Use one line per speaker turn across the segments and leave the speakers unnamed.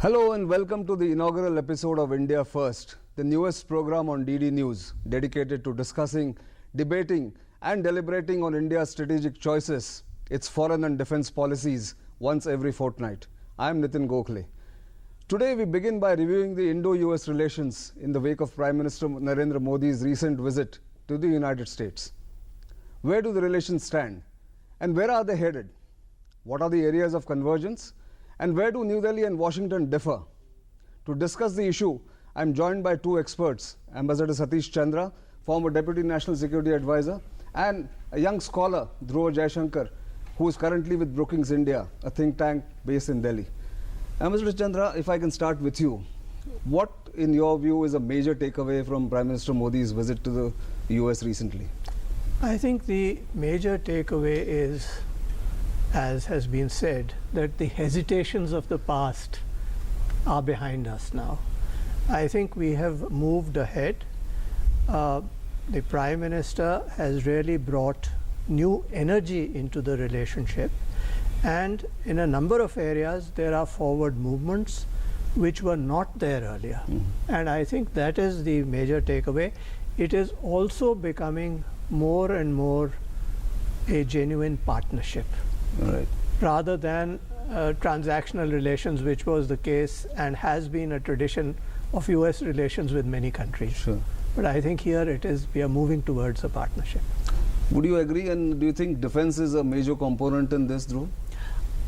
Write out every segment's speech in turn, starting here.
Hello and welcome to the inaugural episode of India First, the newest program on DD News dedicated to discussing, debating and deliberating on India's strategic choices, its foreign and defense policies once every fortnight. I am Nitin Gokhale. Today we begin by reviewing the Indo-US relations in the wake of Prime Minister Narendra Modi's recent visit to the United States. Where do the relations stand and where are they headed? What are the areas of convergence? And where do New Delhi and Washington differ? To discuss the issue, I am joined by two experts, Ambassador Satish Chandra, former Deputy National Security Advisor, and a young scholar, Dhruva Jaishankar, who is currently with Brookings India, a think tank based in Delhi. Ambassador Chandra, if I can start with you, what in your view is a major takeaway from Prime Minister Modi's visit to the US recently?
I think the major takeaway is, as has been said, that the hesitations of the past are behind us now. I think we have moved ahead. The Prime Minister has really brought new energy into the relationship, and in a number of areas there are forward movements which were not there earlier. And I think that is the major takeaway. It is also becoming more and more a genuine partnership.
Right.
Rather than transactional relations, which was the case and has been a tradition of US relations with many countries.
Sure.
But I think here it is, we are moving towards a partnership.
Would you agree, and do you think defense is a major component in this, Dhruv?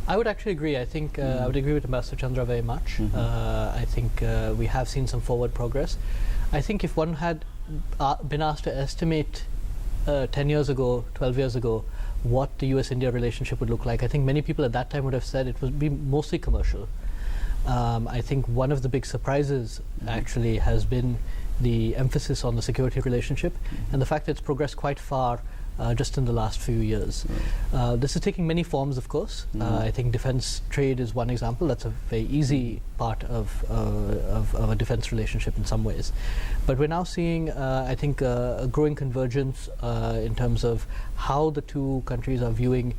I would actually agree. I think I would agree with Ambassador Chandra very much. I think we have seen some forward progress. I think if one had been asked to estimate 10 years ago, 12 years ago, what the US-India relationship would look like, I think many people at that time would have said it would be mostly commercial. I think one of the big surprises actually has been the emphasis on the security relationship and the fact that it's progressed quite far just in the last few years. This is taking many forms, of course. I think defense trade is one example. That's a very easy part of a defense relationship in some ways. But we're now seeing, I think, a growing convergence in terms of how the two countries are viewing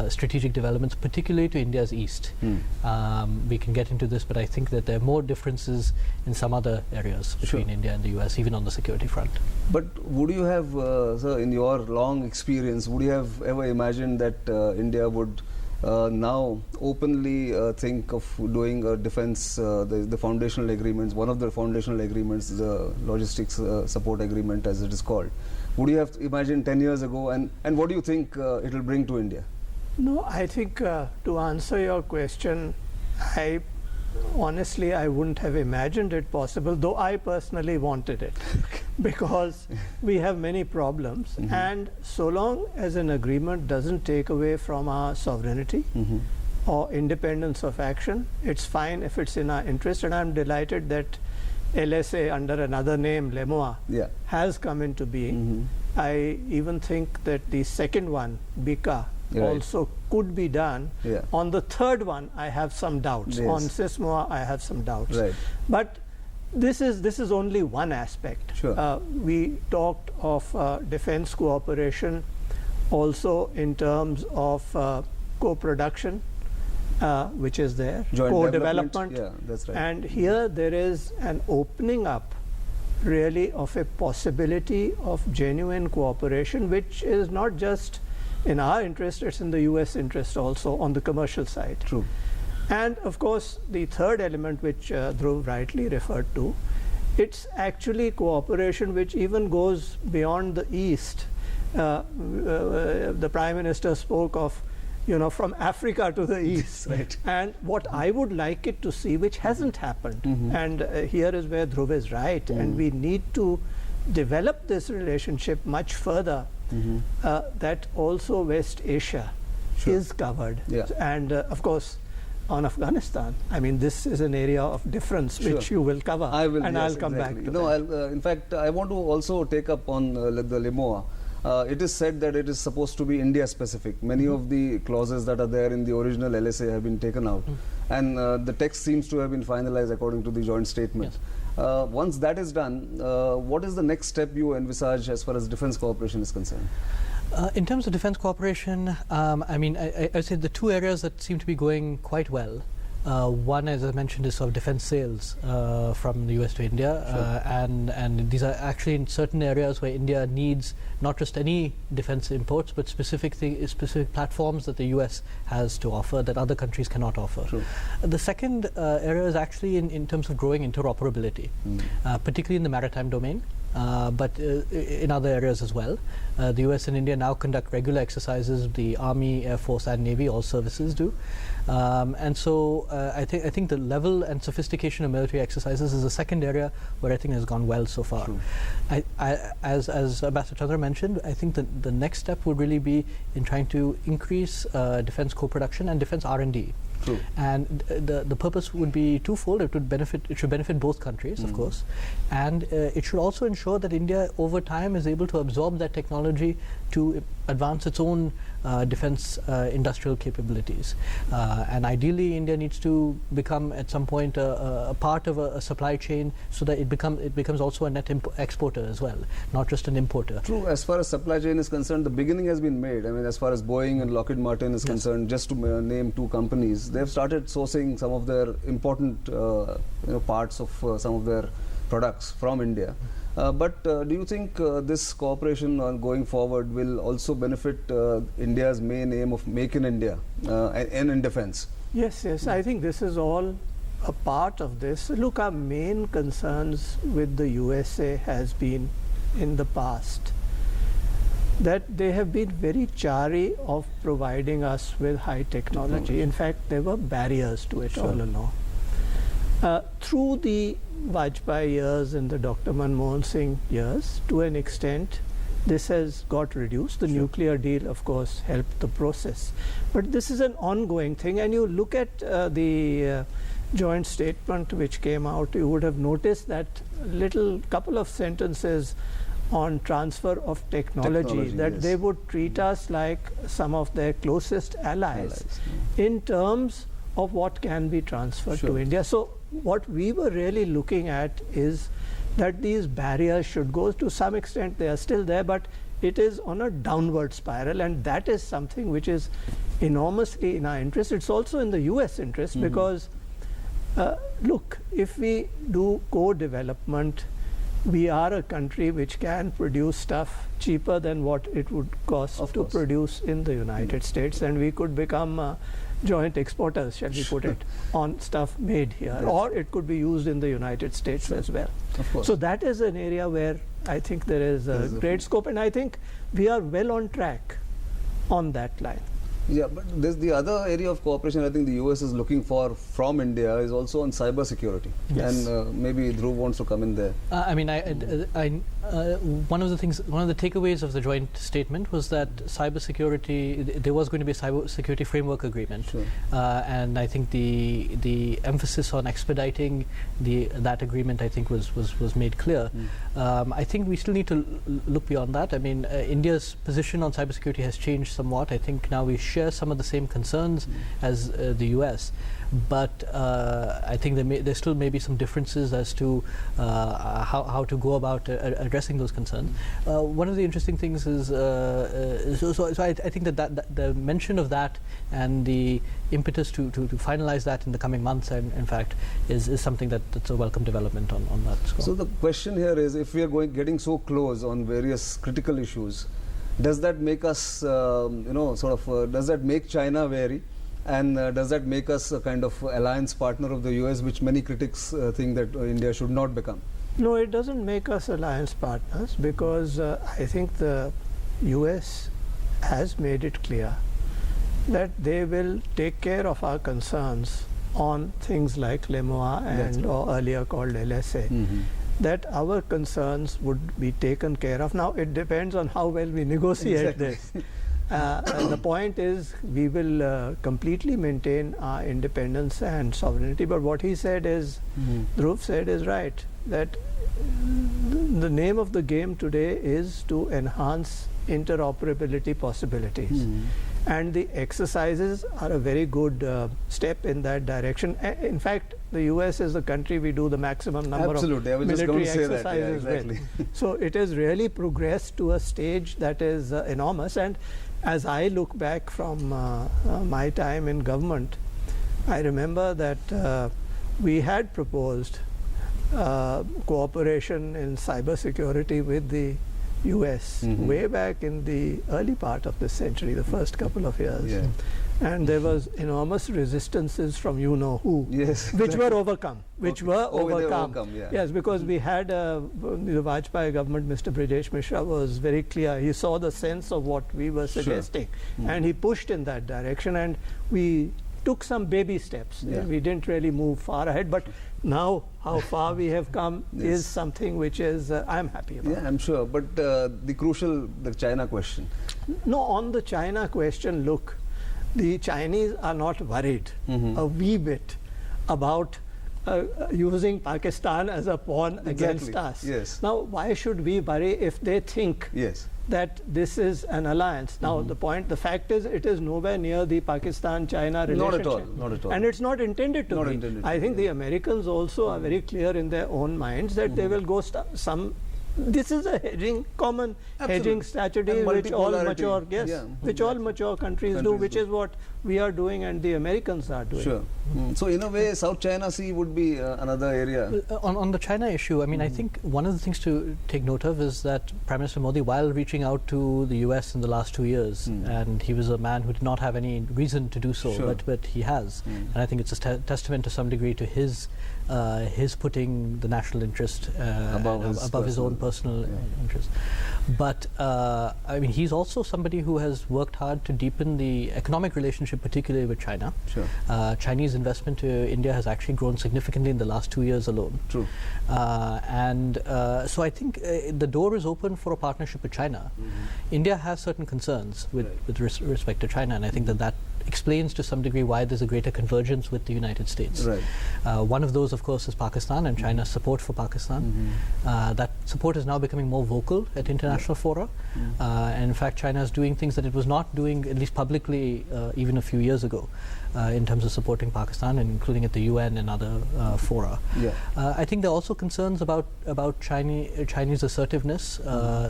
strategic developments, particularly to India's east. We can get into this, but I think that there are more differences in some other areas between India and the US, even on the security front.
But would you have, sir, in your long experience, would you have ever imagined that India would now openly think of doing a defense, the foundational agreements, one of the foundational agreements, the logistics support agreement as it is called? Would you have imagined 10 years ago, and what do you think it will bring to India?
No, I think to answer your question, honestly, I wouldn't have imagined it possible, though I personally wanted it, because we have many problems. And so long as an agreement doesn't take away from our sovereignty or independence of action, it's fine if it's in our interest. And I'm delighted that LSA, under another name, LEMOA, has come into being. I even think that the second one, BICA, also could be done. On the third one, I have some doubts. On SISMOA, I have some doubts. But this is only one aspect. We talked of defense cooperation also in terms of co-production, which is there, co-development.
That's right.
And here there is an opening up really of a possibility of genuine cooperation, which is not just in our interest, it's in the US interest also on the commercial side.
True.
And of course, the third element, which Dhruv rightly referred to, it's actually cooperation which even goes beyond the East. The Prime Minister spoke of, from Africa to the East. And what I would like it to see, which hasn't happened, and here is where Dhruv is right, and we need to develop this relationship much further, that also West Asia is covered. And of course, on Afghanistan, I mean, this is an area of difference which you will cover, and I'll come back to that.
In fact, I want to also take up on the LEMOA. It is said that it is supposed to be India specific. Many of the clauses that are there in the original LSA have been taken out, and the text seems to have been finalized according to the joint statement. Once that is done, what is the next step you envisage as far as defense cooperation is concerned?
In terms of defense cooperation, I mean, I say the two areas that seem to be going quite well One, as I mentioned, is sort of defense sales from the US to India, and these are actually in certain areas where India needs not just any defense imports, but specific platforms that the US has to offer that other countries cannot offer.
True.
The second area is actually in terms of growing interoperability, particularly in the maritime domain. But in other areas as well. The US and India now conduct regular exercises. The Army, Air Force and Navy, all services do. And so I think the level and sophistication of military exercises is the second area where I think has gone well so far. As Ambassador Chandra mentioned, I think that the next step would really be in trying to increase defense co-production and defense R&D.
True.
And the purpose would be twofold. It should benefit both countries, of course, and it should also ensure that India over time is able to absorb that technology to advance its own defense industrial capabilities. And ideally, India needs to become at some point a part of a supply chain, so that it becomes also a net exporter as well, not just an importer.
True. As far as supply chain is concerned, the beginning has been made. I mean, as far as Boeing and Lockheed Martin is concerned, just to name two companies, they've started sourcing some of their important parts of some of their products from India. But do you think this cooperation going forward will also benefit India's main aim of Make in India and in defense?
Yes, I think this is all a part of this. Look, our main concerns with the USA has been in the past that they have been very chary of providing us with high technology. In fact, there were barriers to it all along. Through the Vajpayee years and the Dr. Manmohan Singh years, to an extent, this has got reduced. The nuclear deal, of course, helped the process. But this is an ongoing thing. And you look at the joint statement which came out, you would have noticed that little couple of sentences on transfer of technology that they would treat us like some of their closest allies in terms of what can be transferred to India. So what we were really looking at is that these barriers should go. To some extent they are still there, but it is on a downward spiral, and that is something which is enormously in our interest. It's also in the US interest because look, if we do co-development, we are a country which can produce stuff cheaper than what it would cost to produce in the United States, and we could become joint exporters, shall we put it, on stuff made here, or it could be used in the United States as well. So that is an area where I think there is a great scope, and I think we are well on track on that line.
Yeah, but there's the other area of cooperation I think the US is looking for from India is also on cyber security. And maybe Dhruv wants to come in there.
I mean, one of the takeaways of the joint statement was that cybersecurity, there was going to be a cybersecurity framework agreement, and I think the emphasis on expediting that agreement, I think, was made clear. I think we still need to look beyond that. I mean, India's position on cybersecurity has changed somewhat. I think now we share some of the same concerns as the US. But I think there still may be some differences as to how to go about addressing those concerns. One of the interesting things is, so I think that the mention of that and the impetus to finalize that in the coming months, and in fact, is something that's a welcome development on that score.
So the question here is, if we are getting so close on various critical issues, does that make us, does that make China wary? And does that make us a kind of alliance partner of the US, which many critics think that India should not become?
No, it doesn't make us alliance partners, because I think the US has made it clear that they will take care of our concerns on things like LEMOA and or earlier called LSA. That our concerns would be taken care of. Now, it depends on how well we negotiate this. And the point is, we will completely maintain our independence and sovereignty. But what he said is, Dhruv said is right, that the name of the game today is to enhance interoperability possibilities. And the exercises are a very good step in that direction. In fact, the US is the country we do the maximum number of military exercises with. So it has really progressed to a stage that is enormous. And as I look back from my time in government, I remember that we had proposed cooperation in cybersecurity with the US way back in the early part of this century, the first couple of years.
Yeah.
And there was enormous resistances from you-know-who,
Yes,
which
exactly.
were overcome, which
Okay.
were
Oh, they were
overcome.
overcome, yeah.
Yes, because we had the Vajpayee government, Mr. Brijesh Mishra was very clear. He saw the sense of what we were suggesting, and he pushed in that direction, and we took some baby steps.
Yeah.
We didn't really move far ahead, but now how far we have come
Yes.
is something which is I'm happy about.
Yeah, I'm sure. But the China question.
No, on the China question, look, the Chinese are not worried a wee bit about using Pakistan as a pawn against
Exactly.
us.
Yes.
Now, why should we worry if they think
Yes.
that this is an alliance? Now, the fact is, it is nowhere near the Pakistan-China
Not
relationship.
at all. Not at all.
And it's not intended to
Not
be.
intended to
I
be,
think the Americans also are very clear in their own minds that they will go this is a common hedging
Absolutely.
strategy
And
which all
multipolarity.
mature,
Yeah.
which all mature countries do, which is what we are doing and the Americans are doing.
Sure. So in a way, South China Sea would be another area.
On the China issue, I mean, I think one of the things to take note of is that Prime Minister Modi, while reaching out to the US in the last 2 years, and he was a man who did not have any reason to do so,
Sure.
but he has. And I think it's a testament to some degree to his putting the national interest above his own personal interest. But I mean, he's also somebody who has worked hard to deepen the economic relationship, particularly with China.
Sure.
Chinese investment to India has actually grown significantly in the last 2 years alone.
True.
So I think the door is open for a partnership with China. India has certain concerns with respect to China, and I think that explains to some degree why there's a greater convergence with the United States.
Right.
One of those, of course, is Pakistan and China's support for Pakistan. That support is now becoming more vocal at international fora. And in fact, China is doing things that it was not doing, at least publicly, even a few years ago, in terms of supporting Pakistan, and including at the UN and other fora.
Yeah.
I think there are also concerns about Chinese assertiveness.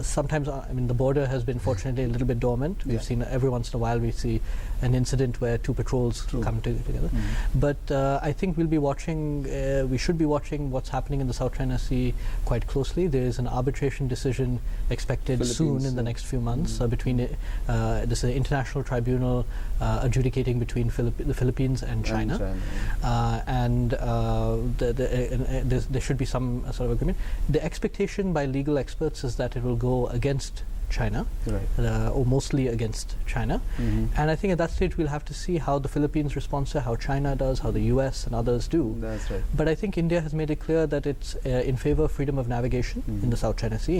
Sometimes, I mean, the border has been fortunately a little bit dormant. We've seen every once in a while we see an incident where two patrols come together. But I think we'll be watching. We should be watching what's happening in the South China Sea quite closely. There is an arbitration decision expected soon in the next few months between this international tribunal adjudicating between the Philippines and China. There should be some sort of agreement. The expectation by legal experts is that it will go against China, or mostly against China. And I think at that stage we'll have to see how the Philippines responds to how China does, how the US and others do.
That's right.
But I think India has made it clear that it's in favor of freedom of navigation in the South China Sea.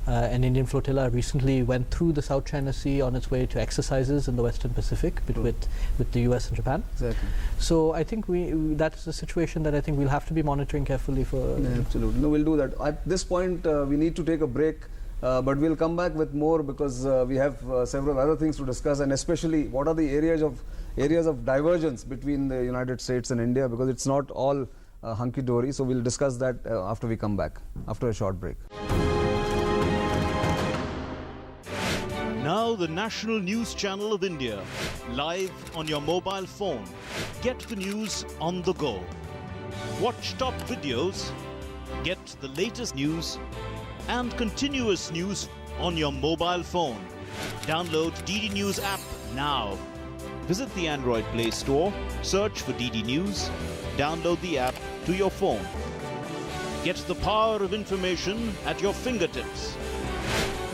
An Indian flotilla recently went through the South China Sea on its way to exercises in the Western Pacific with the US and Japan.
Exactly.
So I think that's a situation that I think we'll have to be monitoring carefully for.
Absolutely. No, we'll do that. At this point, we need to take a break. But we'll come back with more because we have several other things to discuss, and especially what are the areas of divergence between the United States and India, because it's not all hunky-dory. So we'll discuss that after we come back, after a short break.
Now the National News Channel of India, live on your mobile phone. Get the news on the go. Watch top videos, get the latest news and continuous news on your mobile phone. Download DD News app now. Visit the Android Play Store, search for DD News, download the app to your phone. Get the power of information at your fingertips.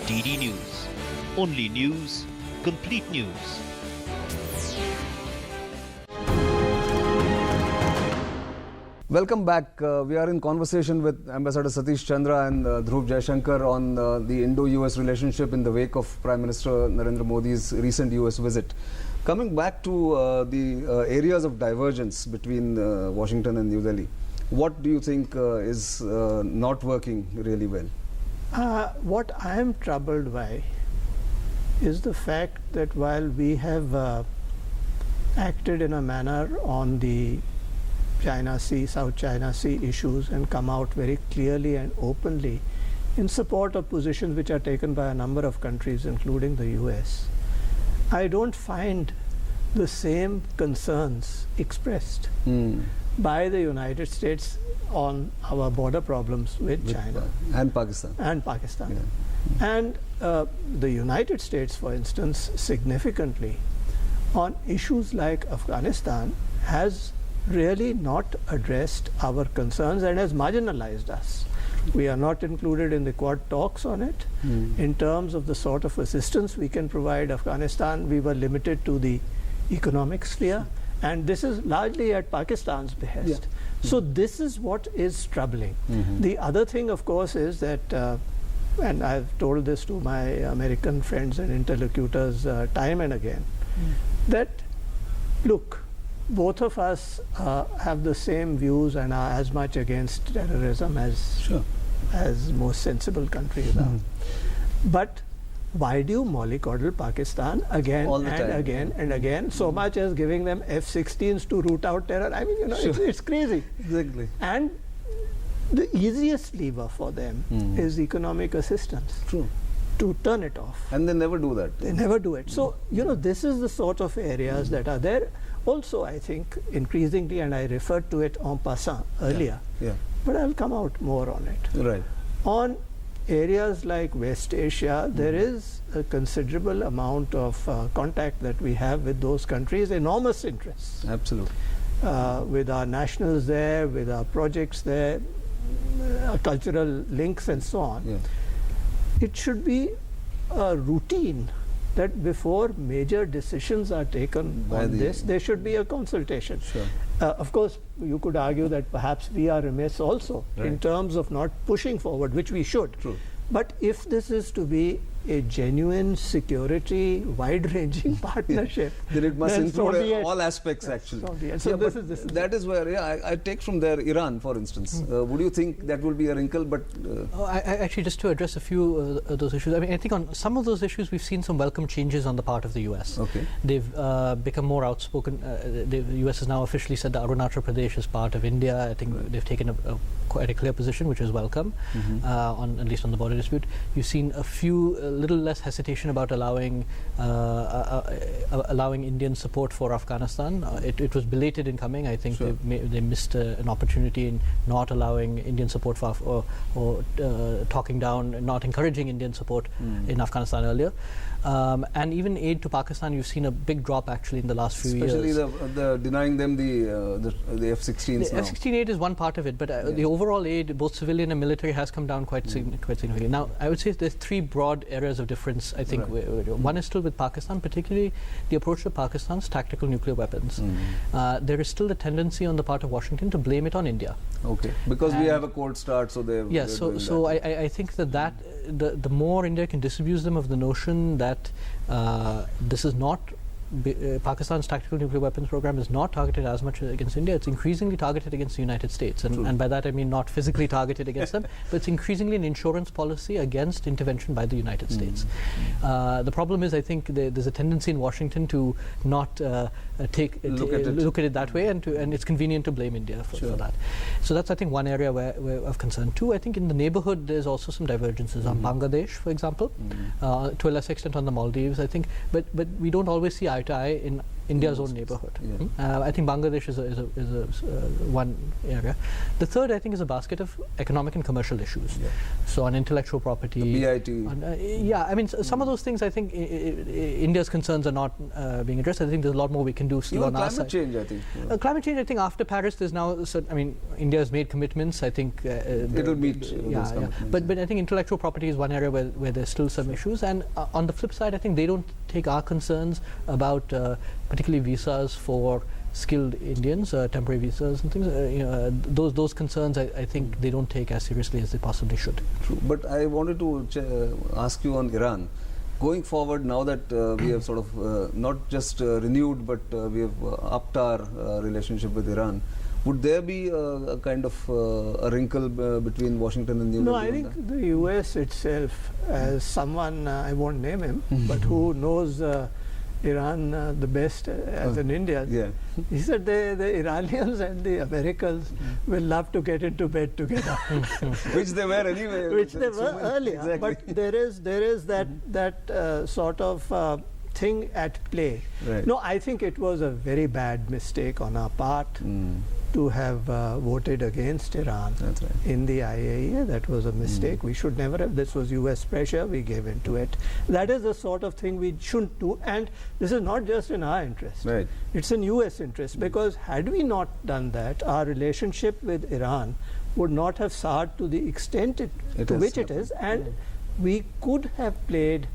DD News. Only news, complete news.
Welcome back. We are in conversation with Ambassador Satish Chandra and Dhruv Jaishankar on the Indo-US relationship in the wake of Prime Minister Narendra Modi's recent US visit. Coming back to the areas of divergence between Washington and New Delhi, what do you think is not working really well?
What I am troubled by is the fact that while we have acted in a manner on the China Sea, South China Sea issues and come out very clearly and openly in support of positions which are taken by a number of countries, including the US, I don't find the same concerns expressed by the United States on our border problems with China
and Pakistan.
Yeah. And the United States, for instance, significantly on issues like Afghanistan has really not addressed our concerns and has marginalized us. We are not included in the Quad talks on it. In terms of the sort of assistance we can provide Afghanistan, we were limited to the economic sphere, and this is largely at Pakistan's behest. So this is what is troubling. The other thing, of course, is that, and I've told this to my American friends and interlocutors time and again, that, look, both of us have the same views and are as much against terrorism as most sensible countries are. But why do you mollycoddle Pakistan again and again and again, so much as giving them F-16s to root out terror? I mean, it's crazy.
Exactly.
And the easiest lever for them is economic assistance.
True.
To turn it off.
And they never do that.
They never do it. So, this is the sort of areas that are there. Also, I think, increasingly, and I referred to it en passant earlier, but I'll come out more on it.
Right.
On areas like West Asia, there is a considerable amount of contact that we have with those countries, enormous interests.
Absolutely.
With our nationals there, with our projects there, cultural links and so on. It should be a routine that before major decisions are taken on this, there should be a consultation. Of course, you could argue that perhaps we are remiss also in terms of not pushing forward, which we should. But if this is to be a genuine security, wide-ranging partnership,
then it must include
so
all aspects, actually.
So this is
that is where, I take from there Iran, for instance. Would you think that will be a wrinkle? But
I actually, just to address a few of those issues, I mean, I think on some of those issues we've seen some welcome changes on the part of the US. They've become more outspoken. The US has now officially said that Arunachal Pradesh is part of India. I think they've taken quite a clear position, which is welcome, on at least on the border dispute. You've seen a few little less hesitation about allowing Indian support for Afghanistan. It was belated in coming. I think they missed an opportunity in not allowing Indian support for or talking down, not encouraging Indian support in Afghanistan earlier. And even aid to Pakistan, you've seen a big drop actually in the last few years.
Especially the denying them the F-16s.
The F-16 aid is one part of it, but the overall aid, both civilian and military, has come down quite significantly. Now, I would say there's three broad areas of difference. I think one is still with Pakistan, particularly the approach to Pakistan's tactical nuclear weapons. There is still a tendency on the part of Washington to blame it on India.
Because we have a cold start, so they.
So I think that the more India can disabuse them of the notion that this is not Pakistan's tactical nuclear weapons program is not targeted as much against India. It's increasingly targeted against the United States, and by that I mean not physically targeted against them, but it's increasingly an insurance policy against intervention by the United States. The problem is, I think there's a tendency in Washington to not look at it that way, and it's convenient to blame India for that. So that's, I think, one area where of concern. Two, I think in the neighborhood there's also some divergences on Bangladesh, for example, to a lesser extent on the Maldives, I think, but we don't always see eye to eye in India's own neighborhood. I think Bangladesh is one area. The third, I think, is a basket of economic and commercial issues. So on intellectual property,
the BIT.
I mean, some of those things, I think, India's concerns are not being addressed. I think there's a lot more we can do still on our side.
Climate change, I think.
Climate change, I think, after Paris, there's now. India has made commitments. I think
it'll meet those commitments.
But I think intellectual property is one area where there's still some issues. And on the flip side, I think they don't take our concerns about particularly visas for skilled Indians, temporary visas and things. Those concerns, I think they don't take as seriously as they possibly should.
True. But I wanted to ask you on Iran. Going forward, now that we have sort of not just renewed, but we have upped our relationship with Iran, would there be a kind of a wrinkle between Washington and New Delhi?
No, I think the US itself, as someone, I won't name him, but who knows Iran the best as an Indian, he said the Iranians and the Americans will love to get into bed together.
Which they were anyway.
Which they were earlier.
Exactly.
But there is that sort of thing at play.
Right.
No, I think it was a very bad mistake on our part to have voted against Iran
That's right.
in the IAEA. That was a mistake. We should never have. This was US pressure. We gave in to it. That is the sort of thing we shouldn't do. And this is not just in our interest.
Right.
It's in US interest, because had we not done that, our relationship with Iran would not have soured to the extent to which it is, and we could have played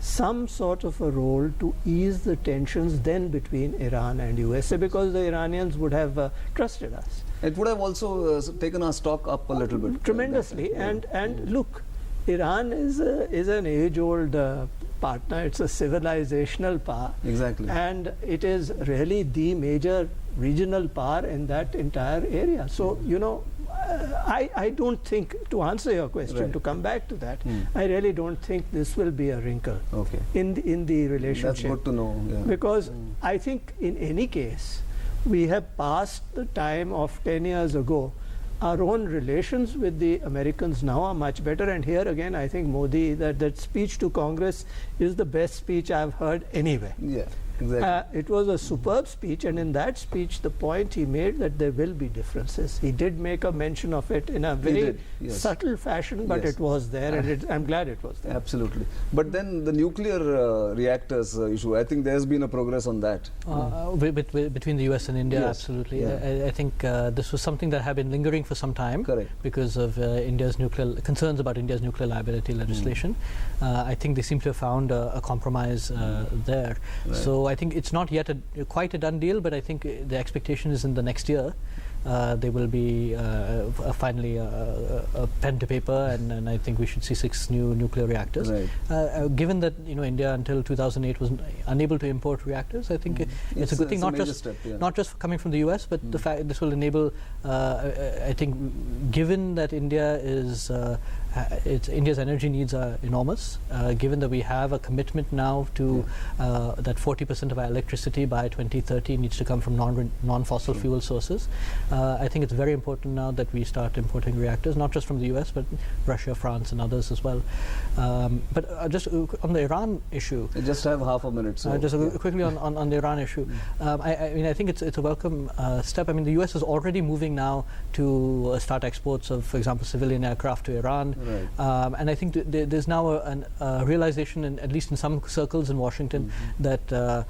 some sort of a role to ease the tensions then between Iran and USA, because the Iranians would have trusted us.
It would have also taken our stock up a little bit.
Tremendously. And look, Iran is an age-old partner. It's a civilizational power.
Exactly.
And it is really the major regional power in that entire area. So, you know, I don't think, to answer your question,
Right.
to come back to that, I really don't think this will be a wrinkle
Okay.
in the relationship.
That's good to know. Yeah.
Because I think in any case, we have passed the time of 10 years ago. Our own relations with the Americans now are much better. And here again, I think Modi, that speech to Congress is the best speech I've heard anywhere.
Yeah. Exactly.
It was a superb speech, and in that speech, the point he made that there will be differences. He did make a mention of it in a very
did, yes.
subtle fashion, but
Yes.
it was there, and I'm glad it was there.
Absolutely. But then the nuclear reactors issue, I think there's been a progress on that.
Between the US and India,
Yes.
absolutely.
Yeah.
I think this was something that had been lingering for some time.
Correct.
Because of India's concerns about India's nuclear liability legislation. I think they seem to have found a compromise there.
Right.
So I think it's not yet quite a done deal, but I think the expectation is in the next year there will be finally a pen to paper, and I think we should see 6 new nuclear reactors.
Right.
Given that India until 2008 was unable to import reactors, I think it's a good thing, not just coming from the US, but the fact this will enable. I think, given that India's energy needs are enormous, given that we have a commitment now to that 40% of our electricity by 2030 needs to come from non-fossil fuel sources. I think it's very important now that we start importing reactors, not just from the US, but Russia, France, and others as well. But just on the Iran issue,
I just have half a minute. So
just quickly on the Iran issue, I mean, I think it's a welcome step. I mean, the US is already moving now to start exports of, for example, civilian aircraft to Iran.
Right.
And I think there's now a realization, at least in some circles in Washington, that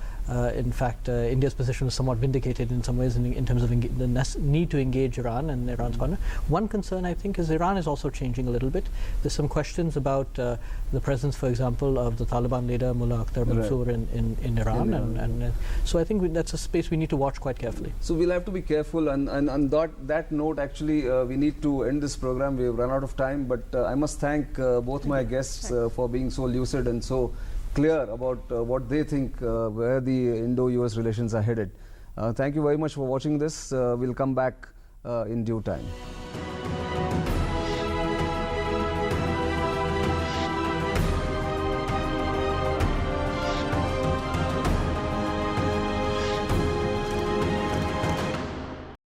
in fact India's position is somewhat vindicated in some ways in terms of the need to engage Iran and Iran's partner. One concern, I think, is Iran is also changing a little bit. There's some questions about the presence, for example, of the Taliban leader Mullah Akhtar Mansour in Iran. And so I think that's a space we need to watch quite carefully.
So we'll have to be careful, and on that note, actually, we need to end this program. We've run out of time, but I must thank both my guests for being so lucid and so clear about what they think where the Indo-US relations are headed. Thank you very much for watching this. We'll come back in due time.